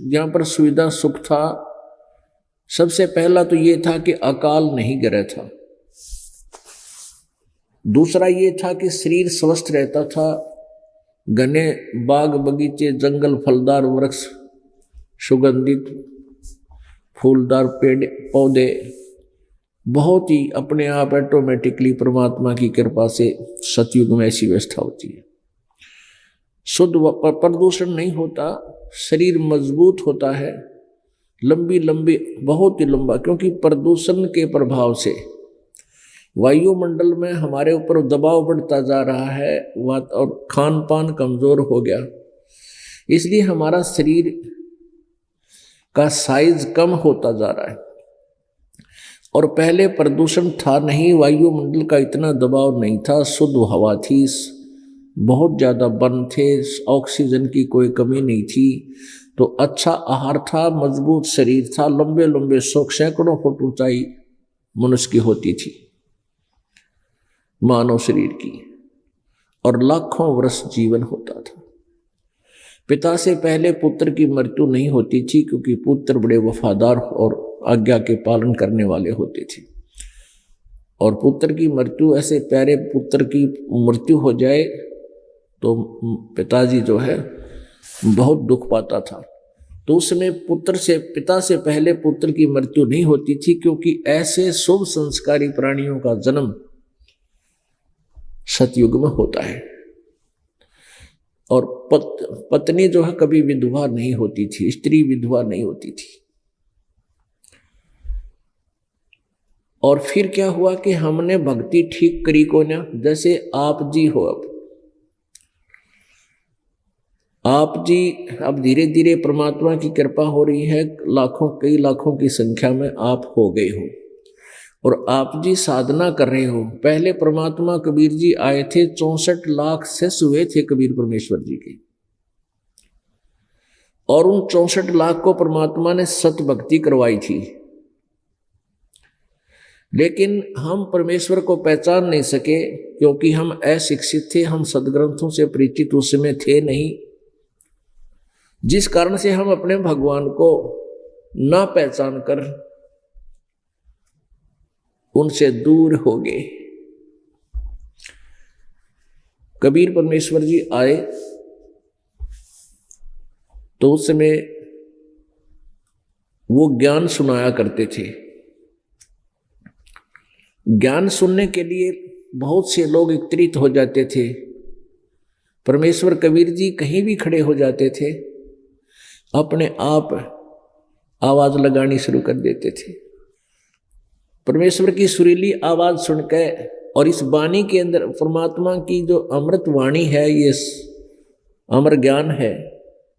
यहाँ पर सुविधा सुख था। सबसे पहला तो ये था कि अकाल नहीं गिरा था। दूसरा ये था कि शरीर स्वस्थ रहता था। घने बाग बगीचे, जंगल, फलदार वृक्ष, सुगंधित फूलदार पेड़ पौधे, बहुत ही अपने आप ऑटोमेटिकली परमात्मा की कृपा से सतयुग में ऐसी व्यवस्था होती है। शुद्ध प्रदूषण नहीं होता, शरीर मजबूत होता है, लंबी लंबी बहुत ही लंबा, क्योंकि प्रदूषण के प्रभाव से वायुमंडल में हमारे ऊपर दबाव बढ़ता जा रहा है और खान पान कमजोर हो गया, इसलिए हमारा शरीर का साइज कम होता जा रहा है। और पहले प्रदूषण था नहीं, वायुमंडल का इतना दबाव नहीं था, शुद्ध हवा थी, बहुत ज़्यादा वन थे, ऑक्सीजन की कोई कमी नहीं थी, तो अच्छा आहार था, मजबूत शरीर था, लंबे लंबे सैकड़ों फुट ऊंचाई मनुष्य की होती थी, मानव शरीर की, और लाखों वर्ष जीवन होता था। पिता से पहले पुत्र की मृत्यु नहीं होती थी, क्योंकि पुत्र बड़े वफादार और आज्ञा के पालन करने वाले होते थे। और पुत्र की मृत्यु, ऐसे प्यारे पुत्र की मृत्यु हो जाए तो पिताजी जो है बहुत दुख पाता था। तो उसमें पिता से पहले पुत्र की मृत्यु नहीं होती थी, क्योंकि ऐसे शुभ संस्कारी प्राणियों का जन्म सतयुग में होता है। और पत्नी जो है कभी विधवा नहीं होती थी, स्त्री विधवा नहीं होती थी। और फिर क्या हुआ कि हमने भक्ति ठीक करी को ना, जैसे आप जी हो, आप जी अब धीरे धीरे परमात्मा की कृपा हो रही है, कई लाखों की संख्या में आप हो गए हो, और आप जी साधना कर रहे हो। पहले परमात्मा कबीर जी आए थे, 64 लाख शिष्य हुए थे कबीर परमेश्वर जी के, और उन 64 लाख को परमात्मा ने सत भक्ति करवाई थी। लेकिन हम परमेश्वर को पहचान नहीं सके, क्योंकि हम अशिक्षित थे, हम सदग्रंथों से परिचित उस समय थे नहीं, जिस कारण से हम अपने भगवान को ना पहचान कर उनसे दूर हो गए। कबीर परमेश्वर जी आए तो उस समय वो ज्ञान सुनाया करते थे। ज्ञान सुनने के लिए बहुत से लोग एकत्रित हो जाते थे। परमेश्वर कबीर जी कहीं भी खड़े हो जाते थे, अपने आप आवाज लगानी शुरू कर देते थे। परमेश्वर की सुरीली आवाज सुनकर, और इस वाणी के अंदर परमात्मा की जो अमृत वाणी है, ये अमर ज्ञान है,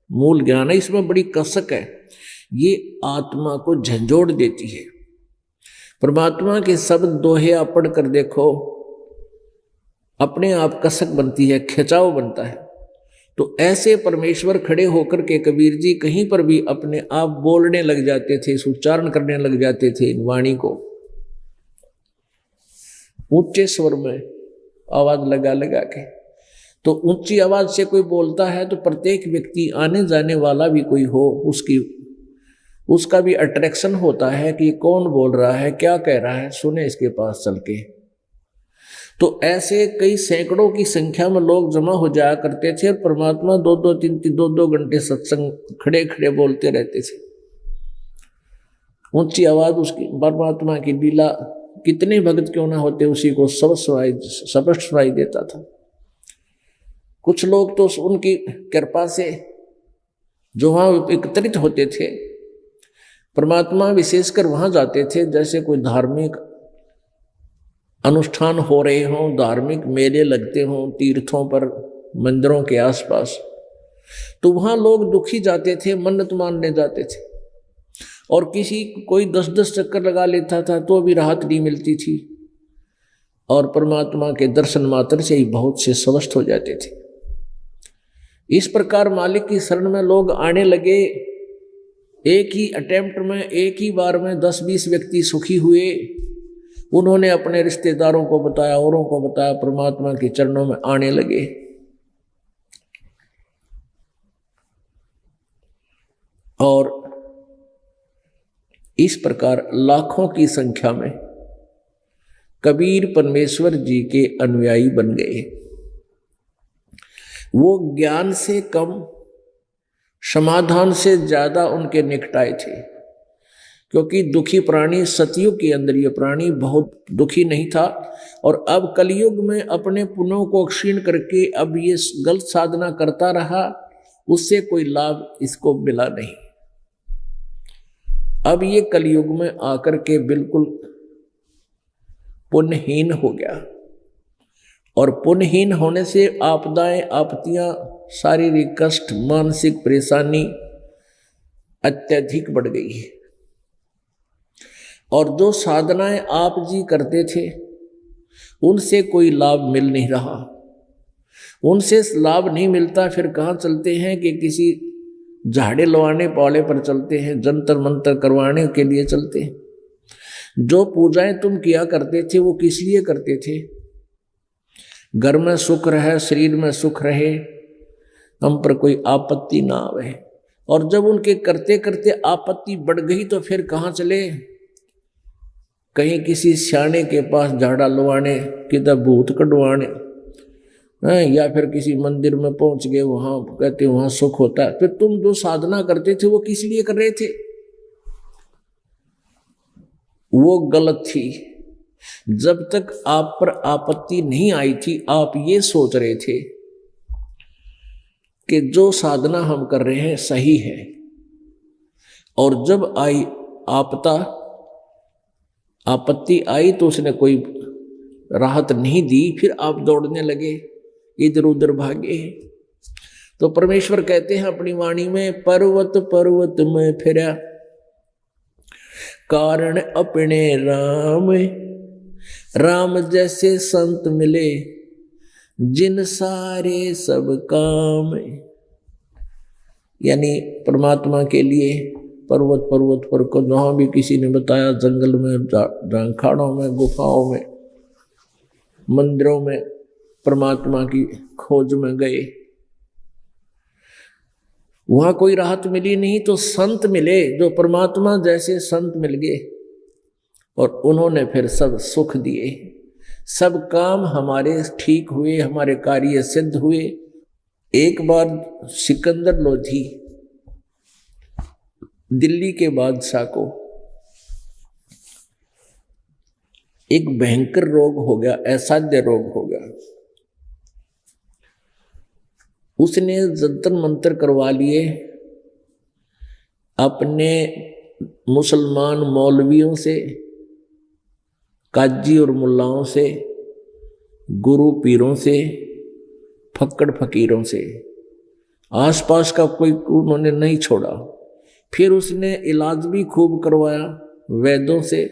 मूल ज्ञान है, इसमें बड़ी कसक है, ये आत्मा को झंझोड़ देती है। परमात्मा के शब्द दोहे पढ़ कर देखो, अपने आप कसक बनती है, खिंचाव बनता है। तो ऐसे परमेश्वर खड़े होकर के कबीर जी कहीं पर भी अपने आप बोलने लग जाते थे, उच्चारण करने लग जाते थे इन वाणी को, ऊंचे स्वर में आवाज लगा लगा के। तो ऊंची आवाज से कोई बोलता है तो प्रत्येक व्यक्ति, आने जाने वाला भी कोई हो, उसका भी अट्रैक्शन होता है कि कौन बोल रहा है, क्या कह रहा है, सुने इसके पास चल के। तो ऐसे कई सैकड़ों की संख्या में लोग जमा हो जाया करते थे, और परमात्मा 2-2 घंटे सत्संग खड़े खड़े बोलते रहते थे। ऊंची आवाज उसकी, परमात्मा की लीला, कितने भक्त क्यों ना होते, उसी को स्पष्ट सुनाई देता था। कुछ लोग तो उनकी कृपा से जो वहां एकत्रित होते थे, परमात्मा विशेषकर वहां जाते थे, जैसे कोई धार्मिक अनुष्ठान हो रहे हों, धार्मिक मेले लगते हों तीर्थों पर, मंदिरों के आसपास, तो वहां लोग दुखी जाते थे, मन्नत मानने जाते थे, और कोई 10-10 चक्कर लगा लेता था तो भी राहत नहीं मिलती थी, और परमात्मा के दर्शन मात्र से ही बहुत से स्वस्थ हो जाते थे। इस प्रकार मालिक की शरण में लोग आने लगे। एक ही अटेम्प्ट में, एक ही बार में 10-20 व्यक्ति सुखी हुए। उन्होंने अपने रिश्तेदारों को बताया, औरों को बताया, परमात्मा के चरणों में आने लगे। और इस प्रकार लाखों की संख्या में कबीर परमेश्वर जी के अनुयायी बन गए। वो ज्ञान से कम, समाधान से ज्यादा उनके निकटाए थे, क्योंकि दुखी प्राणी सतयुग के अंदर ये प्राणी बहुत दुखी नहीं था, और अब कलयुग में अपने पुण्यों को क्षीण करके अब ये गलत साधना करता रहा, उससे कोई लाभ इसको मिला नहीं। अब ये कलयुग में आकर के बिल्कुल पुण्यहीन हो गया, और पुण्यहीन होने से आपदाएं, आपत्तियां, शारीरिक कष्ट, मानसिक परेशानी अत्यधिक बढ़ गई है। और जो साधनाएं आप जी करते थे उनसे कोई लाभ मिल नहीं रहा, उनसे लाभ नहीं मिलता, फिर कहाँ चलते हैं कि किसी झाड़े लवाने पौड़े पर चलते हैं, जंतर मंतर करवाने के लिए चलते हैं। जो पूजाएं तुम किया करते थे वो किस लिए करते थे? घर में सुख रहे, शरीर में सुख रहे, हम पर कोई आपत्ति ना आवे। और जब उनके करते करते आपत्ति बढ़ गई तो फिर कहाँ चले? कहीं किसी सियाने के पास झाड़ा लवाने, किधर भूत कढ़वाने, या फिर किसी मंदिर में पहुंच गए, वहां कहते वहां सुख होता है। फिर तुम जो साधना करते थे वो किस लिए कर रहे थे? वो गलत थी। जब तक आप पर आपत्ति नहीं आई थी, आप ये सोच रहे थे कि जो साधना हम कर रहे हैं सही है, और जब आई आपत्ति आई तो उसने कोई राहत नहीं दी, फिर आप दौड़ने लगे, इधर उधर भागे। तो परमेश्वर कहते हैं अपनी वाणी में, पर्वत पर्वत में फिरा, कारण अपने राम, राम जैसे संत मिले, जिन सारे सब काम। यानी परमात्मा के लिए पर्वत पर्वत पर को जहाँ भी किसी ने बताया, जंगल में, झांखाड़ों में, गुफाओं में, मंदिरों में परमात्मा की खोज में गए, वहां कोई राहत मिली नहीं, तो संत मिले जो परमात्मा जैसे संत मिल गए, और उन्होंने फिर सब सुख दिए, सब काम हमारे ठीक हुए, हमारे कार्य सिद्ध हुए। एक बार सिकंदर लोधी दिल्ली के बादशाह को एक भयंकर रोग हो गया, असाध्य रोग हो गया। उसने जंतर मंतर करवा लिए, अपने मुसलमान मौलवियों से, काजी और मुल्लाओं से, गुरु पीरों से, फक्कड़ फकीरों से, आसपास का कोई उन्होंने नहीं छोड़ा। फिर उसने इलाज भी खूब करवाया वैद्यों से।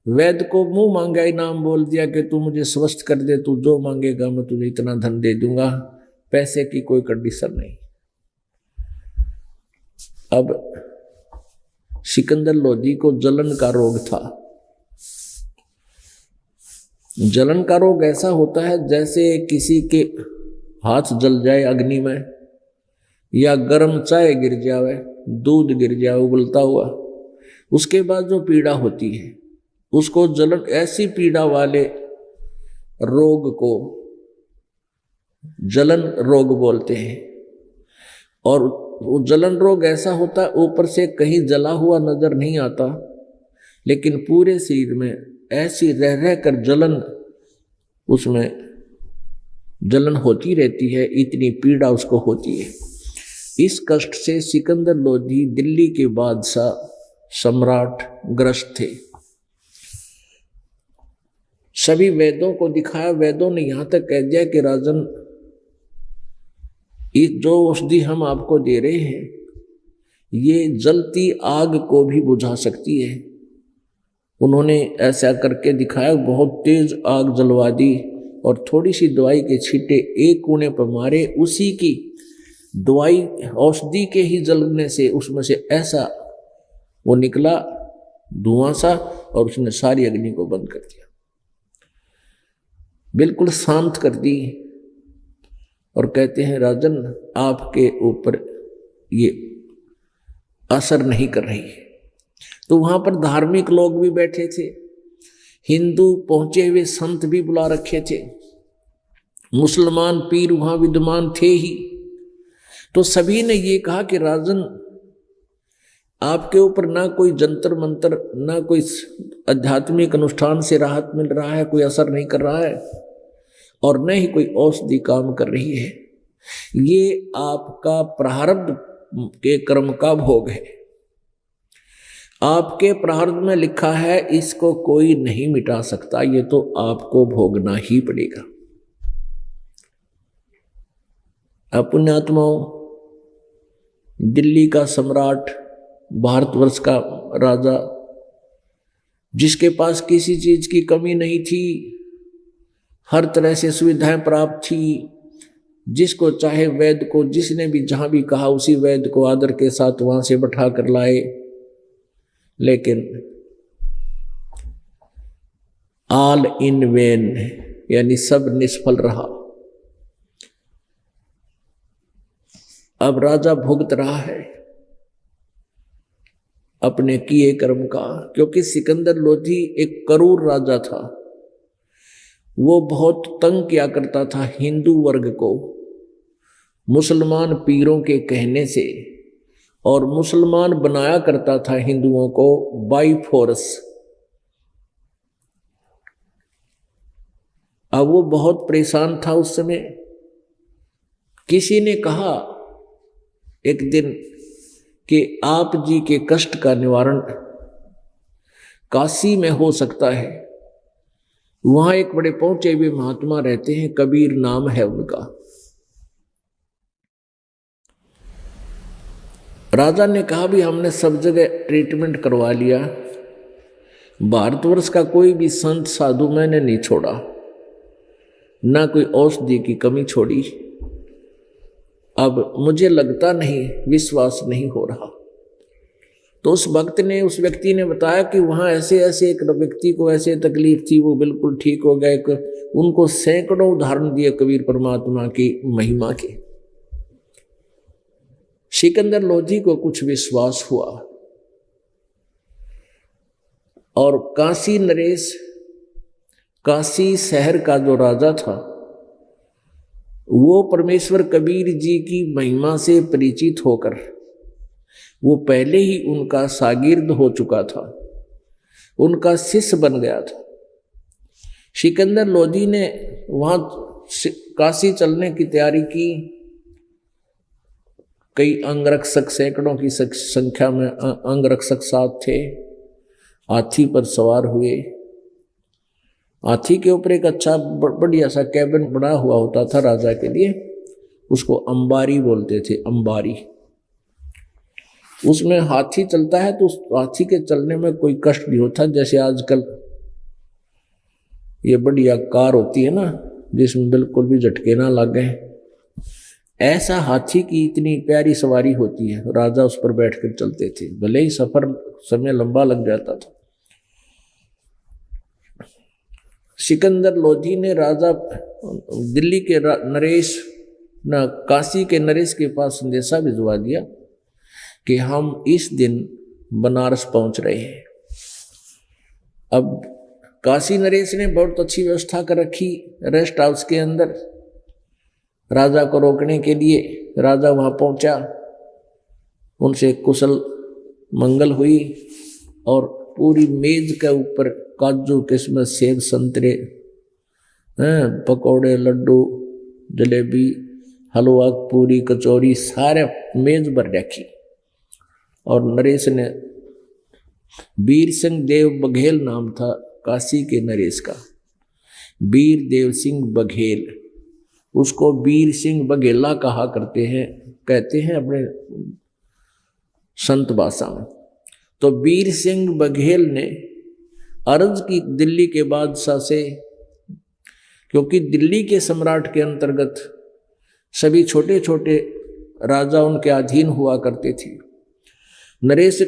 वैद्य को मुंह मांगा इनाम बोल दिया कि तू मुझे स्वस्थ कर दे, तू जो मांगेगा मैं तुझे इतना धन दे दूंगा, पैसे की कोई कंडीशन नहीं। अब सिकंदर लोधी को जलन का रोग था। जलन का रोग ऐसा होता है जैसे किसी के हाथ जल जाए अग्नि में, या गर्म चाय गिर जावे, दूध गिर जाए उबलता हुआ, उसके बाद जो पीड़ा होती है उसको जलन, ऐसी पीड़ा वाले रोग को जलन रोग बोलते हैं। और वो जलन रोग ऐसा होता है, ऊपर से कहीं जला हुआ नजर नहीं आता, लेकिन पूरे शरीर में ऐसी रह रह कर जलन, उसमें जलन होती रहती है, इतनी पीड़ा उसको होती है। इस कष्ट से सिकंदर लोधी दिल्ली के बादशाह सम्राट ग्रस्त थे। सभी वेदों को दिखाया, वेदों ने यहां तक कह दिया कि राजन, जो औषधि हम आपको दे रहे हैं ये जलती आग को भी बुझा सकती है। उन्होंने ऐसा करके दिखाया, बहुत तेज आग जलवा दी, और थोड़ी सी दवाई के छींटे एक कोने पर मारे, उसी की दवाई औषधि के ही जलने से उसमें से ऐसा वो निकला धुआं सा, और उसने सारी अग्नि को बंद कर दिया, बिल्कुल शांत कर दी। और कहते हैं राजन, आपके ऊपर ये असर नहीं कर रही है। तो वहां पर धार्मिक लोग भी बैठे थे, हिंदू पहुंचे हुए संत भी बुला रखे थे, मुसलमान पीर वहां विद्यमान थे ही। तो सभी ने ये कहा कि राजन, आपके ऊपर ना कोई जंतर मंतर, ना कोई आध्यात्मिक अनुष्ठान से राहत मिल रहा है, कोई असर नहीं कर रहा है, और न ही कोई औषधि काम कर रही है। ये आपका प्रारब्ध के कर्म का भोग है। आपके प्रारब्ध में लिखा है, इसको कोई नहीं मिटा सकता, ये तो आपको भोगना ही पड़ेगा। पुण्यात्माओं, दिल्ली का सम्राट, भारतवर्ष का राजा, जिसके पास किसी चीज की कमी नहीं थी, हर तरह से सुविधाएं प्राप्त थी, जिसको चाहे वैद्य को, जिसने भी जहां भी कहा उसी वैद्य को आदर के साथ वहां से बैठा कर लाए, लेकिन ऑल इन वेन, यानी सब निष्फल रहा। अब राजा भुगत रहा है अपने किए कर्म का, क्योंकि सिकंदर लोधी एक क्रूर राजा था। वो बहुत तंग किया करता था हिंदू वर्ग को मुसलमान पीरों के कहने से, और मुसलमान बनाया करता था हिंदुओं को बाई फोर्स। अब वो बहुत परेशान था उस समय। किसी ने कहा एक दिन कि आप जी के कष्ट का निवारण काशी में हो सकता है। वहां एक बड़े पहुंचे हुए महात्मा रहते हैं, कबीर नाम है उनका। राजा ने कहा भी हमने सब जगह ट्रीटमेंट करवा लिया, भारतवर्ष का कोई भी संत साधु मैंने नहीं छोड़ा, ना कोई औषधि की कमी छोड़ी। अब मुझे लगता नहीं, विश्वास नहीं हो रहा। तो उस भक्त ने, उस व्यक्ति ने बताया कि वहां ऐसे ऐसे एक व्यक्ति को ऐसे तकलीफ थी, वो बिल्कुल ठीक हो गए। उनको सैकड़ों उदाहरण दिए कबीर परमात्मा की महिमा के। सिकंदर लोधी को कुछ विश्वास हुआ, और काशी नरेश, काशी शहर का जो राजा था, वो परमेश्वर कबीर जी की महिमा से परिचित होकर वो पहले ही उनका शागिर्द हो चुका था, उनका शिष्य बन गया था। सिकंदर लोधी ने वहां काशी चलने की तैयारी की। कई अंगरक्षक, सैकड़ों की संख्या में अंगरक्षक साथ थे। हाथी पर सवार हुए। हाथी के ऊपर एक अच्छा बढ़िया सा कैबिन बना हुआ होता था राजा के लिए, उसको अंबारी बोलते थे, अंबारी। उसमें हाथी चलता है तो उस हाथी के चलने में कोई कष्ट नहीं होता, जैसे आजकल ये बढ़िया कार होती है ना, जिसमें बिल्कुल भी झटके ना लगे, ऐसा हाथी की इतनी प्यारी सवारी होती है। राजा उस पर बैठकर चलते थे, भले ही सफर समय लंबा लग जाता था। सिकंदर लोधी ने राजा दिल्ली के नरेश न काशी के नरेश के पास संदेशा भिजवा दिया कि हम इस दिन बनारस पहुंच रहे हैं। अब काशी नरेश ने बहुत अच्छी व्यवस्था कर रखी रेस्ट हाउस के अंदर राजा को रोकने के लिए। राजा वहां पहुंचा, उनसे कुशल मंगल हुई, और पूरी मेज के ऊपर काजू, किशमिश, सेब, संतरे, पकौड़े, लड्डू, जलेबी, हलवा, पूरी, कचौरी, सारे मेज पर रखी। और नरेश ने, वीर सिंह देव बघेल नाम था काशी के नरेश का, वीर देव सिंह बघेल, उसको वीर सिंह बघेला कहा करते हैं, कहते हैं अपने संत भाषा में। तो वीर सिंह बघेल ने अर्ज की दिल्ली के बादशाह से, क्योंकि दिल्ली के सम्राट के अंतर्गत सभी छोटे छोटे राजा उनके अधीन हुआ करते थे। नरेश,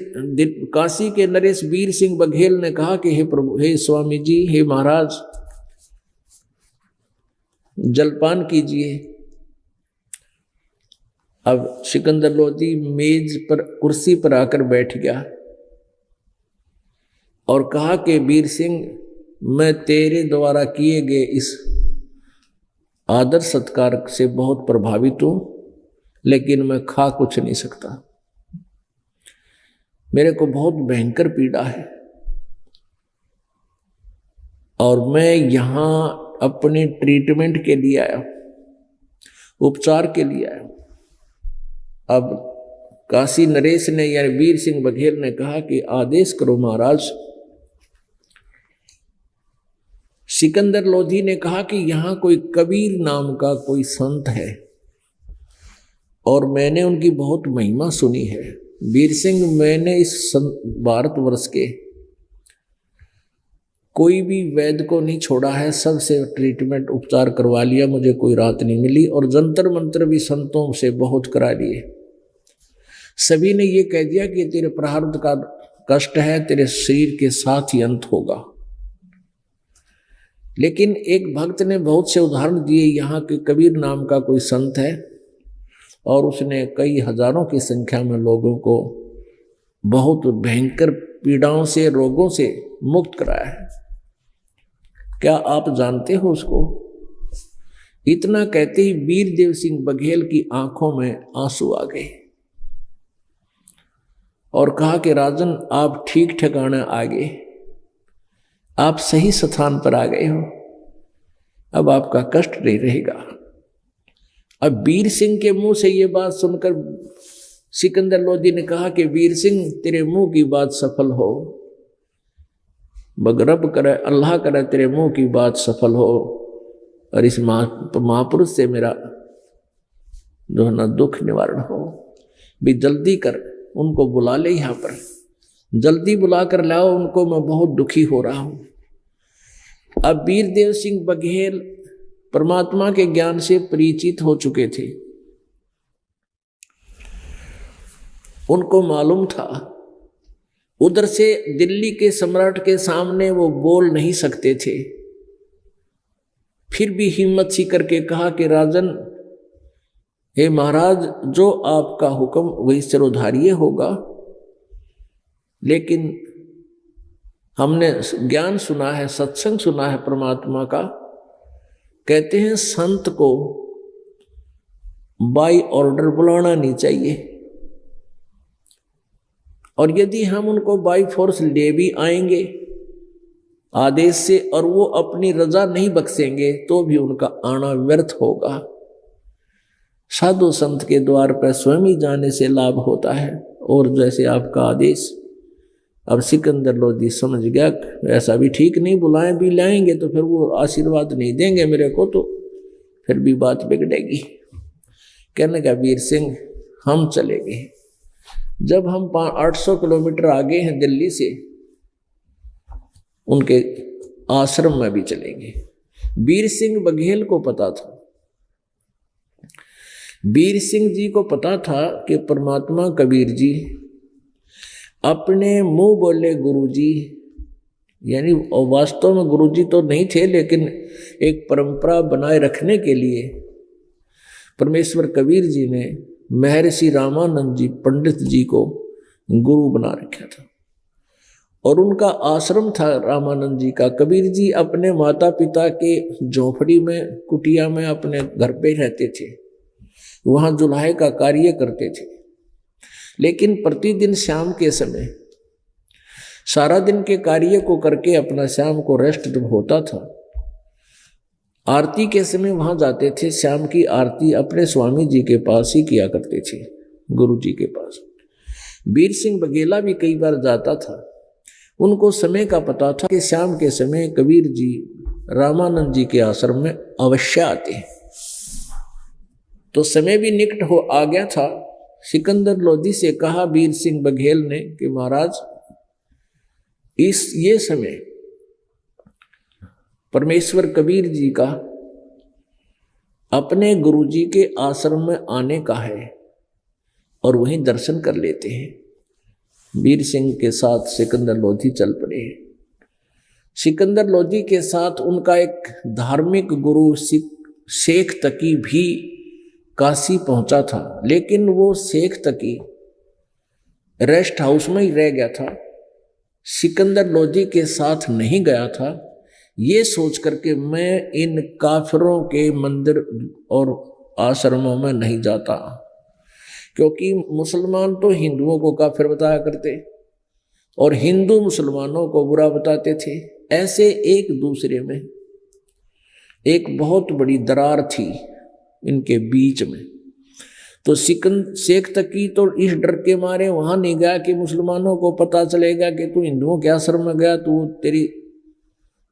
काशी के नरेश वीर सिंह बघेल ने कहा कि हे प्रभु, हे स्वामी जी, हे महाराज, जलपान कीजिए। अब सिकंदर लोधी मेज पर कुर्सी पर आकर बैठ गया और कहा कि वीर सिंह, मैं तेरे द्वारा किए गए इस आदर सत्कार से बहुत प्रभावित हूं, लेकिन मैं खा कुछ नहीं सकता। मेरे को बहुत भयंकर पीड़ा है और मैं यहां अपने ट्रीटमेंट के लिए आया, उपचार के लिए आया। अब काशी नरेश ने यानी वीर सिंह बघेल ने कहा कि आदेश करो महाराज। सिकंदर लोधी ने कहा कि यहां कोई कबीर नाम का कोई संत है और मैंने उनकी बहुत महिमा सुनी है। वीर सिंह, मैंने इस भारतवर्ष के कोई भी वैद्य को नहीं छोड़ा है, सबसे ट्रीटमेंट उपचार करवा लिया, मुझे कोई राहत नहीं मिली और जंतर मंत्र भी संतों से बहुत करा लिए। सभी ने ये कह दिया कि तेरे प्रारब्ध का कष्ट है, तेरे शरीर के साथ ही अंत होगा। लेकिन एक भक्त ने बहुत से उदाहरण दिए। यहाँ के कबीर नाम का कोई संत है और उसने कई हजारों की संख्या में लोगों को बहुत भयंकर पीड़ाओं से, रोगों से मुक्त कराया है। क्या आप जानते हो उसको? इतना कहते ही वीरदेव सिंह बघेल की आंखों में आंसू आ गए और कहा कि राजन, आप ठीक ठिकाना आ गए, आप सही स्थान पर आ गए हो, अब आपका कष्ट नहीं रहेगा। अब वीर सिंह के मुंह से ये बात सुनकर सिकंदर लोधी ने कहा कि वीर सिंह, तेरे मुंह की बात सफल हो, रब करे, अल्लाह करे तेरे मुंह की बात सफल हो और इस महापुरुष से मेरा जो है ना दुख निवारण हो। भी जल्दी कर, उनको बुला ले, यहाँ पर जल्दी बुला कर लाओ उनको, मैं बहुत दुखी हो रहा हूं। अब वीरदेव सिंह बघेल परमात्मा के ज्ञान से परिचित हो चुके थे। उनको मालूम था उधर से दिल्ली के सम्राट के सामने वो बोल नहीं सकते थे, फिर भी हिम्मत सी करके कहा कि राजन, हे महाराज, जो आपका हुक्म वही सिरोधार्य होगा। लेकिन हमने ज्ञान सुना है, सत्संग सुना है परमात्मा का, कहते हैं संत को बाय ऑर्डर बुलाना नहीं चाहिए और यदि हम उनको बाय फोर्स ले भी आएंगे आदेश से और वो अपनी रजा नहीं बख्शेंगे तो भी उनका आना व्यर्थ होगा। साधु संत के द्वार पर स्वयं ही जाने से लाभ होता है। और जैसे आपका आदेश, अब सिकंदर लोधी समझ गया ऐसा भी ठीक नहीं, बुलाएं भी लाएंगे तो फिर वो आशीर्वाद नहीं देंगे मेरे को, तो फिर भी बात बिगड़ेगी। कहने का वीर सिंह, हम चले गए। जब हम 800 किलोमीटर आगे हैं दिल्ली से, उनके आश्रम में भी चलेंगे। वीर सिंह बघेल को पता था, वीर सिंह जी को पता था कि परमात्मा कबीर जी अपने मुंह बोले गुरुजी, यानी वास्तव में गुरुजी तो नहीं थे, लेकिन एक परंपरा बनाए रखने के लिए परमेश्वर कबीर जी ने महर्षि रामानंद जी पंडित जी को गुरु बना रखा था और उनका आश्रम था रामानंद जी का। कबीर जी अपने माता पिता के झोपड़ी में, कुटिया में अपने घर पे रहते थे, वहां जुल्हे का कार्य करते थे। लेकिन प्रतिदिन शाम के समय सारा दिन के कार्य को करके अपना शाम को रेस्ट जब होता था, आरती के समय वहां जाते थे। शाम की आरती अपने स्वामी जी के पास ही किया करते थे, गुरु जी के पास। वीर सिंह बघेला भी कई बार जाता था। उनको समय का पता था कि शाम के समय कबीर जी रामानंद जी के आश्रम में अवश्य आते हैं, तो समय भी निकट हो आ गया था। सिकंदर लोधी से कहा वीर सिंह बघेल ने कि महाराज, ये समय परमेश्वर कबीर जी का अपने गुरुजी के आश्रम में आने का है और वहीं दर्शन कर लेते हैं। वीर सिंह के साथ सिकंदर लोधी चल पड़े। सिकंदर लोधी के साथ उनका एक धार्मिक गुरु शेख तकी भी काशी पहुंचा था, लेकिन वो शेख तकी रेस्ट हाउस में ही रह गया था, सिकंदर लोधी के साथ नहीं गया था। ये सोच करके मैं इन काफिरों के मंदिर और आश्रमों में नहीं जाता, क्योंकि मुसलमान तो हिंदुओं को काफिर बताया करते और हिंदू मुसलमानों को बुरा बताते थे। ऐसे एक दूसरे में एक बहुत बड़ी दरार थी इनके बीच में। तो शेख तकी तो इस डर के मारे वहां नहीं गया कि मुसलमानों को पता चलेगा कि तू हिंदुओं के आश्रम में गया, तू तेरी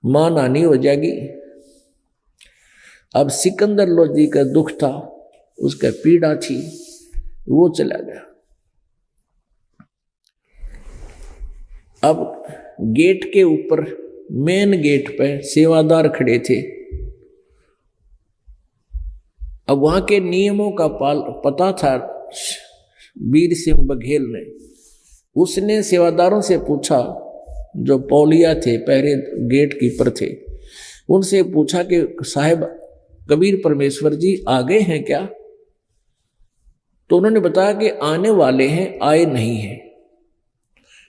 मान हानि हो जाएगी। अब सिकंदर लोधी का दुख था, उसका पीड़ा थी, वो चला गया। अब गेट के ऊपर मेन गेट पे सेवादार खड़े थे। अब वहां के नियमों का पता था वीर सिंह बघेल ने। उसने सेवादारों से पूछा, जो पौलिया थे, पहरे गेट कीपर थे, उनसे पूछा कि साहब कबीर परमेश्वर जी आ गए हैं क्या? तो उन्होंने बताया कि आने वाले हैं, आए नहीं हैं।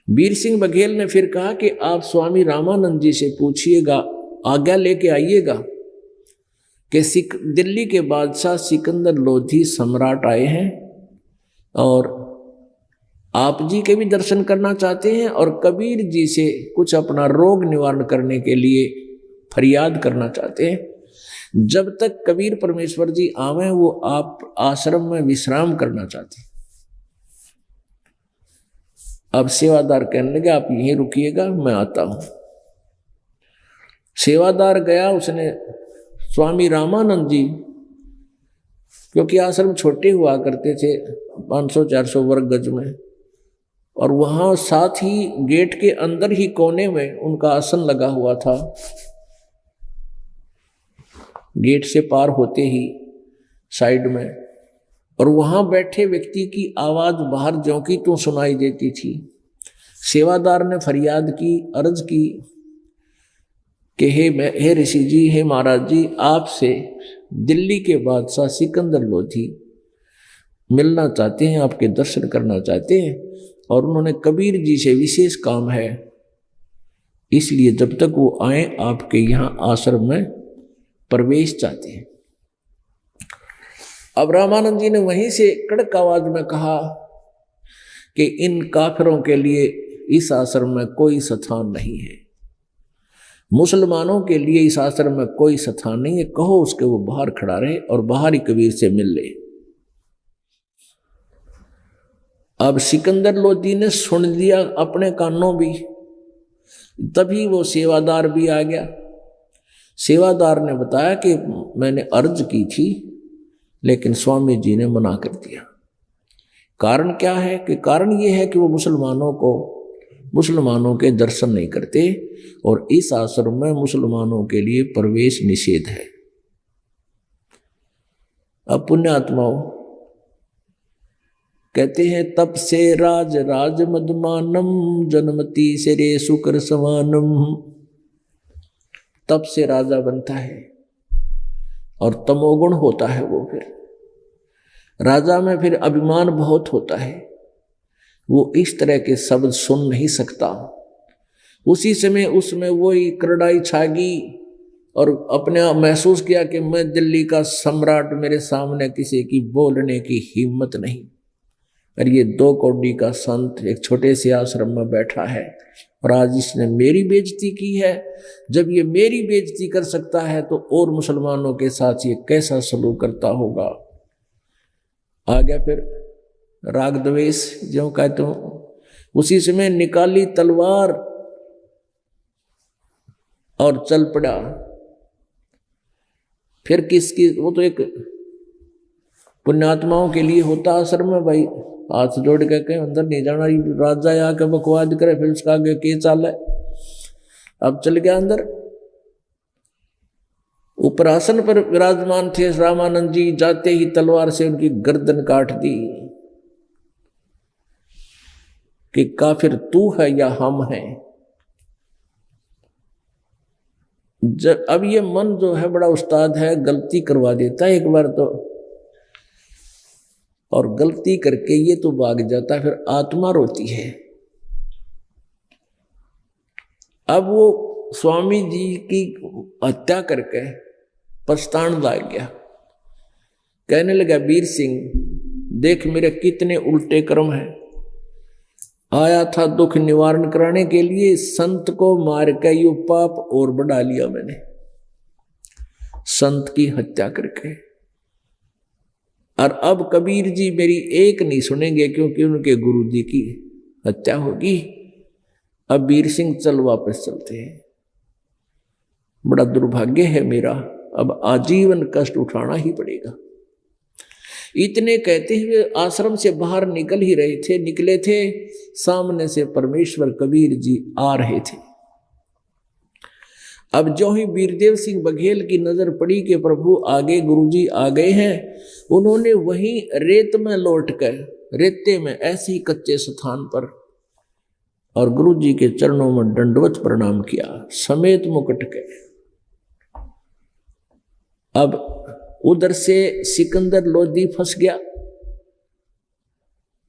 वीर सिंह बघेल ने फिर कहा कि आप स्वामी रामानंद जी से पूछिएगा, आज्ञा लेके आइएगा कि दिल्ली के बादशाह सिकंदर लोधी सम्राट आए हैं और आप जी के भी दर्शन करना चाहते हैं और कबीर जी से कुछ अपना रोग निवारण करने के लिए फरियाद करना चाहते हैं। जब तक कबीर परमेश्वर जी आवे वो आप आश्रम में विश्राम करना चाहते हैं। अब सेवादार कहने लगे आप यहीं रुकिएगा, मैं आता हूं। सेवादार गया, उसने स्वामी रामानंद जी, क्योंकि आश्रम छोटे हुआ करते थे 500-400 वर्ग गज में, और वहां साथ ही गेट के अंदर ही कोने में उनका आसन लगा हुआ था। गेट से पार होते ही साइड में, और वहां बैठे व्यक्ति की आवाज बाहर ज्यों की त्यों सुनाई देती थी। सेवादार ने फरियाद की, अर्ज की कि हे ऋषि जी, हे महाराज जी, आपसे दिल्ली के बादशाह सिकंदर लोधी मिलना चाहते हैं, आपके दर्शन करना चाहते हैं, और उन्होंने कबीर जी से विशेष काम है, इसलिए जब तक वो आए आपके यहाँ आश्रम में प्रवेश चाहते हैं। अब रामानंद जी ने वहीं से कड़क आवाज में कहा कि इन काफिरों के लिए इस आश्रम में कोई स्थान नहीं है, मुसलमानों के लिए इस आश्रम में कोई स्थान नहीं है, कहो उसके वो बाहर खड़ा रहे और बाहर ही कबीर से मिल ले। अब सिकंदर लोधी ने सुन लिया अपने कानों भी, तभी वो सेवादार भी आ गया। सेवादार ने बताया कि मैंने अर्ज की थी लेकिन स्वामी जी ने मना कर दिया। कारण क्या है? कि कारण ये है कि वो मुसलमानों के दर्शन नहीं करते और इस आश्रम में मुसलमानों के लिए प्रवेश निषेध है। अब पुण्यात्माओं कहते हैं, तप से राज मदमानम जन्मति से रे शुक्र समानम। तप से राजा बनता है और तमोगुण होता है वो, फिर राजा में फिर अभिमान बहुत होता है, वो इस तरह के शब्द सुन नहीं सकता। उसी समय उसमें वही करड़ाई छागी और अपने आप महसूस किया कि मैं दिल्ली का सम्राट, मेरे सामने किसी की बोलने की हिम्मत नहीं। और ये 2 कौड़ी का संत एक छोटे से आश्रम में बैठा है और आज इसने मेरी बेइज्जती की है। जब ये मेरी बेइज्जती कर सकता है तो और मुसलमानों के साथ ये कैसा सलूक करता होगा। आ गया फिर राग द्वेष, जो कहते हो। उसी समय निकाली तलवार और चल पड़ा। फिर किसकी, वो तो एक पुण्यात्माओं के लिए होता आश्रम में भाई, हाथ जोड़ के कहीं अंदर नहीं जाना, राजा आके बकवाद करे फिर उसका आगे के चाल है। अब चल गया अंदर। ऊपर आसन पर विराजमान थे रामानंद जी, जाते ही तलवार से उनकी गर्दन काट दी कि काफिर तू है या हम हैं। जब अब ये मन जो है बड़ा उस्ताद है, गलती करवा देता है। एक बार तो और गलती करके ये तो भाग जाता, फिर आत्मा रोती है। अब वो स्वामी जी की हत्या करके पछतान लग गया, कहने लगा वीर सिंह देख मेरे कितने उल्टे कर्म हैं, आया था दुख निवारण कराने के लिए, संत को मार के यो पाप और बढ़ा लिया मैंने, संत की हत्या करके। और अब कबीर जी मेरी एक नहीं सुनेंगे क्योंकि उनके गुरु जी की हत्या होगी। अब वीर सिंह चल वापस चलते हैं, बड़ा दुर्भाग्य है मेरा, अब आजीवन कष्ट उठाना ही पड़ेगा। इतने कहते हुए आश्रम से बाहर निकल ही रहे थे, निकले थे, सामने से परमेश्वर कबीर जी आ रहे थे। अब जो ही वीरदेव सिंह बघेल की नजर पड़ी कि प्रभु आगे गुरुजी आ गए हैं, उन्होंने वहीं रेत में लौटकर, रेते में ऐसे ही कच्चे स्थान पर, और गुरुजी के चरणों में दंडवत प्रणाम किया समेत मुकुट के। अब उधर से सिकंदर लोधी फंस गया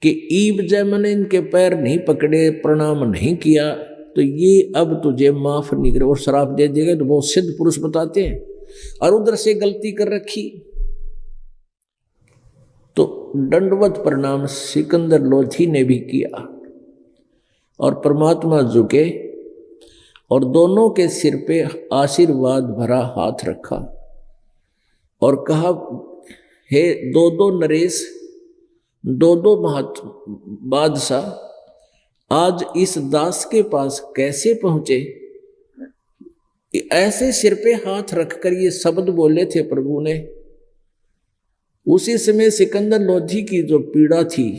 कि ईब जय मैंने इनके पैर नहीं पकड़े, प्रणाम नहीं किया तो ये अब तुझे माफ नहीं करे और श्राप दे देगा, तो बहुत सिद्ध पुरुष बताते हैं। और उधर से गलती कर रखी तो दंडवत प्रणाम सिकंदर लोधी ने भी किया और परमात्मा झुके और दोनों के सिर पे आशीर्वाद भरा हाथ रखा और कहा, हे दो दो नरेश, दो दो बादशाह, आज इस दास के पास कैसे पहुंचे? ऐसे सिर पे हाथ रखकर ये शब्द बोले थे प्रभु ने। उसी समय सिकंदर लोधी की जो पीड़ा थी,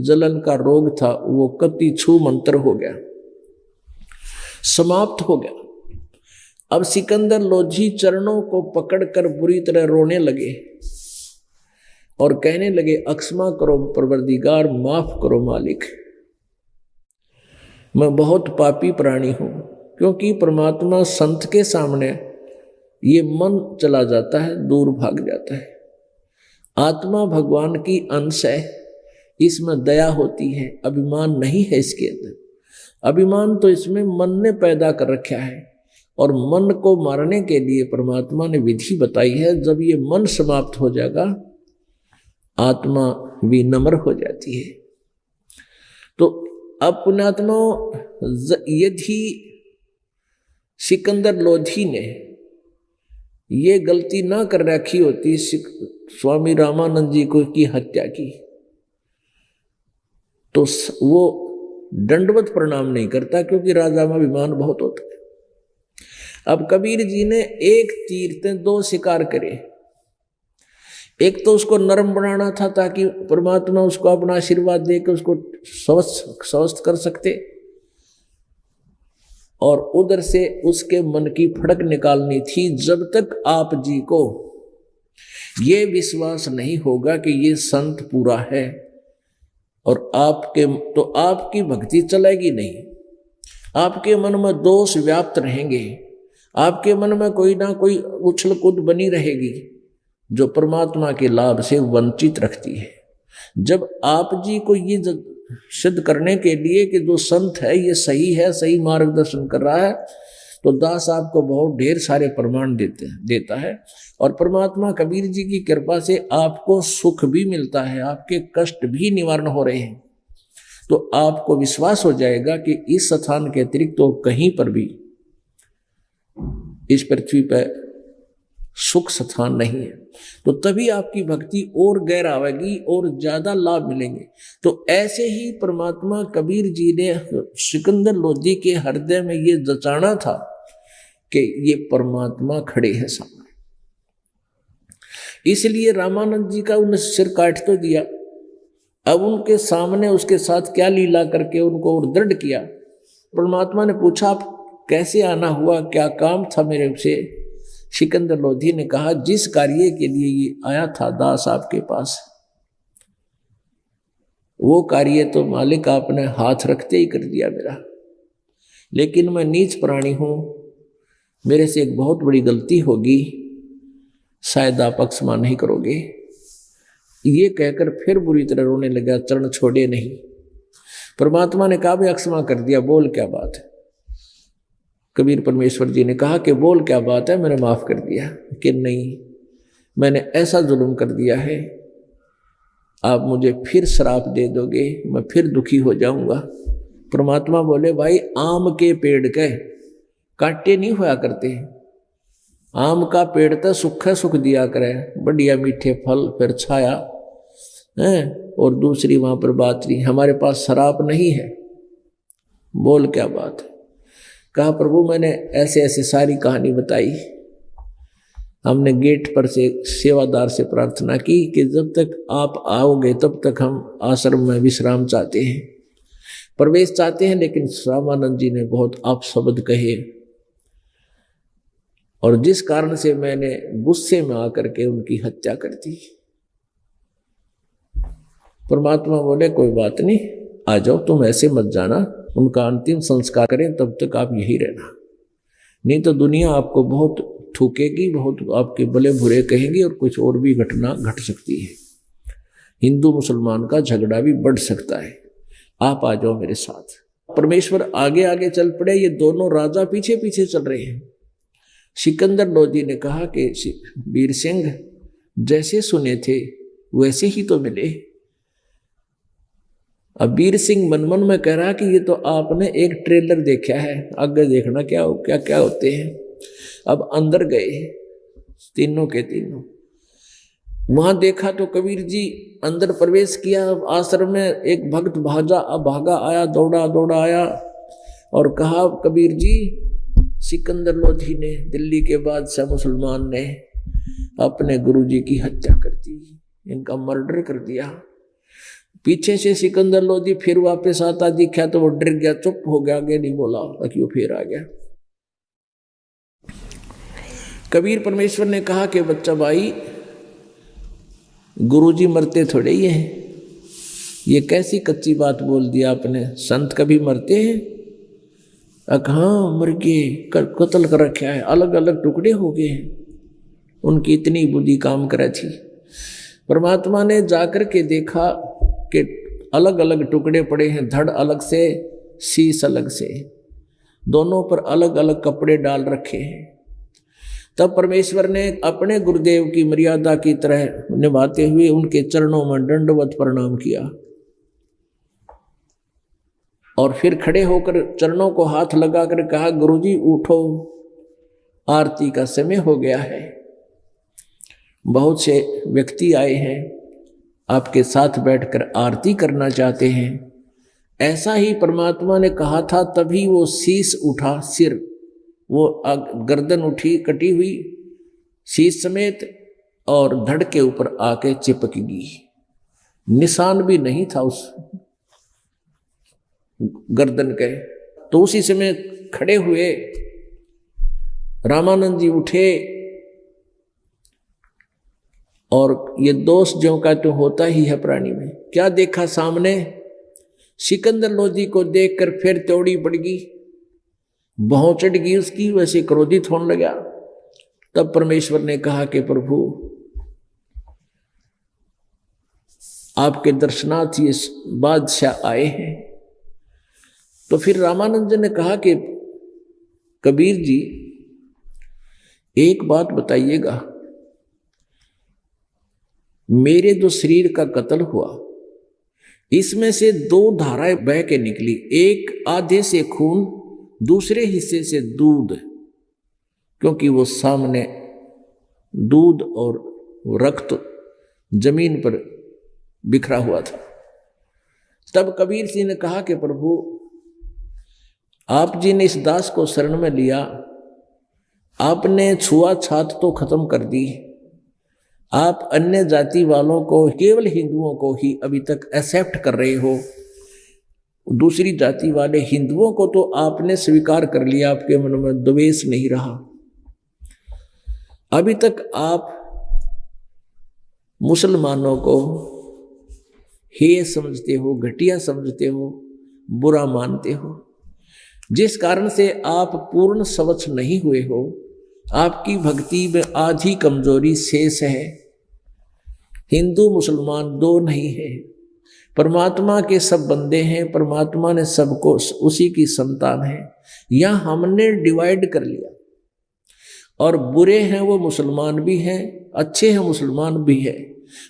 जलन का रोग था, वो कति छू मंत्र हो गया, समाप्त हो गया। अब सिकंदर लोधी चरणों को पकड़कर बुरी तरह रोने लगे और कहने लगे, अक्षमा करो परवरदिगार, माफ करो मालिक, मैं बहुत पापी प्राणी हूं। क्योंकि परमात्मा संत के सामने ये मन चला जाता है, दूर भाग जाता है। आत्मा भगवान की अंश है, इसमें दया होती है, अभिमान नहीं है इसके अंदर। अभिमान तो इसमें मन ने पैदा कर रखा है और मन को मारने के लिए परमात्मा ने विधि बताई है। जब ये मन समाप्त हो जाएगा, आत्मा विनम्र हो जाती है। तो अब पुण्यात्माओं, यदि सिकंदर लोधी ने ये गलती ना कर रखी होती, स्वामी रामानंद जी को की हत्या की, तो वो दंडवत प्रणाम नहीं करता, क्योंकि राजा में अभिमान बहुत होता है। अब कबीर जी ने एक तीर से दो शिकार करे। एक तो उसको नरम बनाना था ताकि परमात्मा उसको अपना आशीर्वाद देकर उसको स्वस्थ कर सकते, और उधर से उसके मन की फड़क निकालनी थी। जब तक आप जी को ये विश्वास नहीं होगा कि ये संत पूरा है और आपके, तो आपकी भक्ति चलेगी नहीं। आपके मन में दोष व्याप्त रहेंगे, आपके मन में कोई ना कोई उछल कूद बनी रहेगी जो परमात्मा के लाभ से वंचित रखती है। जब आप जी को ये सिद्ध करने के लिए कि जो संत है ये सही है, सही मार्गदर्शन कर रहा है, तो दास आपको बहुत ढेर सारे प्रमाण देता है। और परमात्मा कबीर जी की कृपा से आपको सुख भी मिलता है, आपके कष्ट भी निवारण हो रहे हैं। तो आपको विश्वास हो जाएगा कि इस स्थान के अतिरिक्त तो कहीं पर भी इस पृथ्वी पर सुख स्थान नहीं है। तो तभी आपकी भक्ति और गहर आवेगी और ज्यादा लाभ मिलेंगे। तो ऐसे ही परमात्मा कबीर जी ने सिकंदर लोधी के हृदय में ये जचाना था कि ये परमात्मा खड़े हैं सामने। इसलिए रामानंद जी का उन्हें सिर काट तो दिया, अब उनके सामने उसके साथ क्या लीला करके उनको और दृढ़ किया। परमात्मा ने पूछा, आप कैसे आना हुआ, क्या काम था मेरे से? सिकंदर लोधी ने कहा, जिस कार्य के लिए ये आया था दास आपके पास, वो कार्य तो मालिक आपने हाथ रखते ही कर दिया मेरा। लेकिन मैं नीच प्राणी हूं, मेरे से एक बहुत बड़ी गलती होगी, शायद आप अक्षमा नहीं करोगे। ये कहकर फिर बुरी तरह रोने लगा, चरण छोड़े नहीं। परमात्मा ने कहा भी अक्षमा कर दिया, बोल क्या बात है। कबीर परमेश्वर जी ने कहा कि बोल क्या बात है, मैंने माफ कर दिया। कि नहीं, मैंने ऐसा जुल्म कर दिया है, आप मुझे फिर श्राप दे दोगे, मैं फिर दुखी हो जाऊंगा। परमात्मा बोले, भाई आम के पेड़ के कांटे नहीं हुआ करते, आम का पेड़ तो सुख सुख दिया करे, बढ़िया मीठे फल, फिर छाया है। और दूसरी वहां पर बात नहीं, हमारे पास श्राप नहीं है, बोल क्या बात है। कहा प्रभु मैंने ऐसे ऐसे सारी कहानी बताई। हमने गेट पर से सेवादार से प्रार्थना की कि जब तक आप आओगे तब तक हम आश्रम में विश्राम चाहते हैं, प्रवेश चाहते हैं। लेकिन रामानंद जी ने बहुत अपशब्द कहे, और जिस कारण से मैंने गुस्से में आकर के उनकी हत्या कर दी। परमात्मा बोले कोई बात नहीं, आ जाओ, तुम ऐसे मत जाना, उनका अंतिम संस्कार करें तब तक आप यही रहना, नहीं तो दुनिया आपको बहुत थूकेगी, बहुत आपके भले बुरे कहेंगी, और कुछ और भी घटना घट सकती है। हिंदू मुसलमान का झगड़ा भी बढ़ सकता है। आप आ जाओ मेरे साथ। परमेश्वर आगे आगे चल पड़े, ये दोनों राजा पीछे पीछे चल रहे हैं। सिकंदर लोधी ने कहा कि वीर सिंह जैसे सुने थे वैसे ही तो मिले। अब वीर सिंह मन मन में कह रहा कि ये तो आपने एक ट्रेलर देखा है, आगे देखना क्या क्या क्या होते हैं। अब अंदर गए तीनों के तीनों, वहां देखा तो कबीर जी अंदर प्रवेश किया आश्रम में। एक भक्त भागा आया, दौड़ा दौड़ा आया और कहा कबीर जी, सिकंदर लोधी ने, दिल्ली के बादशाह मुसलमान ने अपने गुरुजी की हत्या कर दी, इनका मर्डर कर दिया। पीछे से सिकंदर लोधी फिर वापस आता दिखा तो वो डर गया, चुप हो गया, आगे नहीं बोला, क्यों फिर आ गया। कबीर परमेश्वर ने कहा कि बच्चा भाई, गुरुजी मरते थोड़े ही हैं, ये कैसी कच्ची बात बोल दिया आपने, संत कभी मरते हैं? हाँ मर गए, कत्ल कर रखा है, अलग अलग टुकड़े हो गए हैं, उनकी इतनी बुद्धि काम करे थी। परमात्मा ने जाकर के देखा कि अलग अलग टुकड़े पड़े हैं, धड़ अलग से, शीश अलग से, दोनों पर अलग अलग कपड़े डाल रखे हैं। तब परमेश्वर ने अपने गुरुदेव की मर्यादा की तरह निभाते हुए उनके चरणों में दंडवत प्रणाम किया और फिर खड़े होकर चरणों को हाथ लगाकर कहा, गुरुजी उठो, आरती का समय हो गया है। बहुत से व्यक्ति आए हैं, आपके साथ बैठकर आरती करना चाहते हैं। ऐसा ही परमात्मा ने कहा था, तभी वो शीश उठा, सिर, वो गर्दन उठी कटी हुई शीश समेत, और धड़ के ऊपर आके चिपक गई। निशान भी नहीं था उस गर्दन के। तो उसी समय खड़े हुए रामानंद जी उठे, और ये दोष जो का तो होता ही है प्राणी में। क्या देखा सामने? सिकंदर लोधी को देखकर फिर तोड़ी पड़ गई, भौं चढ़ गई उसकी, वैसे क्रोधित होने लगा। तब परमेश्वर ने कहा कि प्रभु आपके दर्शनार्थ ये बादशाह आए हैं। तो फिर रामानंद ने कहा कि कबीर जी एक बात बताइएगा, मेरे जो शरीर का कत्ल हुआ इसमें से दो धाराएं बह के निकली, एक आधे से खून, दूसरे हिस्से से दूध, क्योंकि वो सामने दूध और रक्त जमीन पर बिखरा हुआ था। तब कबीर जी ने कहा कि प्रभु आप जी ने इस दास को शरण में लिया, आपने छुआछूत तो खत्म कर दी, आप अन्य जाति वालों को, केवल हिंदुओं को ही अभी तक एक्सेप्ट कर रहे हो, दूसरी जाति वाले हिंदुओं को तो आपने स्वीकार कर लिया, आपके मन में द्वेष नहीं रहा। अभी तक आप मुसलमानों को हेय समझते हो, घटिया समझते हो, बुरा मानते हो, जिस कारण से आप पूर्ण स्वच्छ नहीं हुए हो। आपकी भक्ति में आधी कमजोरी शेष है। हिंदू मुसलमान दो नहीं है, परमात्मा के सब बंदे हैं, परमात्मा ने सबको उसी की संतान है। यह हमने डिवाइड कर लिया, और बुरे हैं वो मुसलमान भी हैं, अच्छे हैं मुसलमान भी है,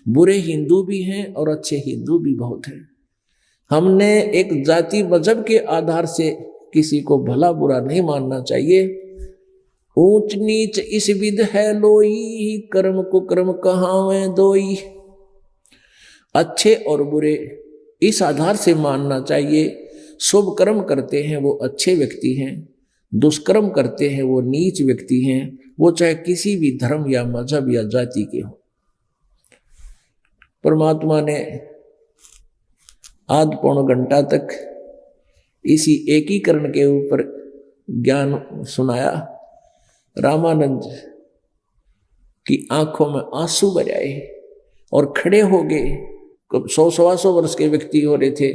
बुरे हिंदू भी हैं और अच्छे हिंदू भी बहुत हैं। हमने एक जाति मजहब के आधार से किसी को भला बुरा नहीं मानना चाहिए। ऊंच नीच इस विध है लोई, कर्म कुकर्म कहावें दोई। अच्छे और बुरे इस आधार से मानना चाहिए। शुभ कर्म करते हैं वो अच्छे व्यक्ति हैं, दुष्कर्म करते हैं वो नीच व्यक्ति हैं, वो चाहे किसी भी धर्म या मजहब या जाति के हो। परमात्मा ने आध पौन घंटा तक इसी एकीकरण के ऊपर ज्ञान सुनाया। रामानंद की आंखों में आंसू बजाए और खड़े हो गए। 100-125 वर्ष के व्यक्ति हो रहे थे,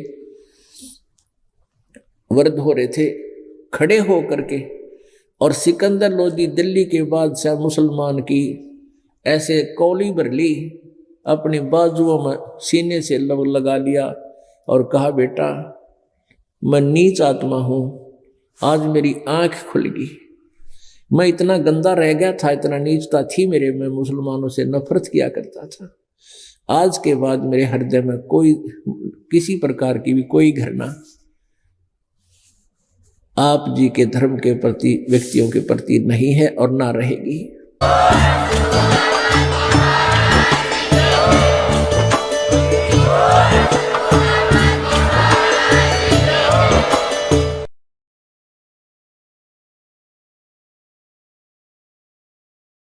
वृद्ध हो रहे थे, खड़े हो करके, और सिकंदर लोदी दिल्ली के बादशाह मुसलमान की ऐसे कौली भर ली, अपनी बाजुओं में सीने से लगा लिया और कहा, बेटा मैं नीच आत्मा हूं, आज मेरी आंख खुल गई। मैं इतना गंदा रह गया था, इतना नीचता थी मेरे में, मुसलमानों से नफरत किया करता था। आज के बाद मेरे हृदय में कोई किसी प्रकार की भी कोई घृणा आप जी के धर्म के प्रति, व्यक्तियों के प्रति नहीं है और ना रहेगी।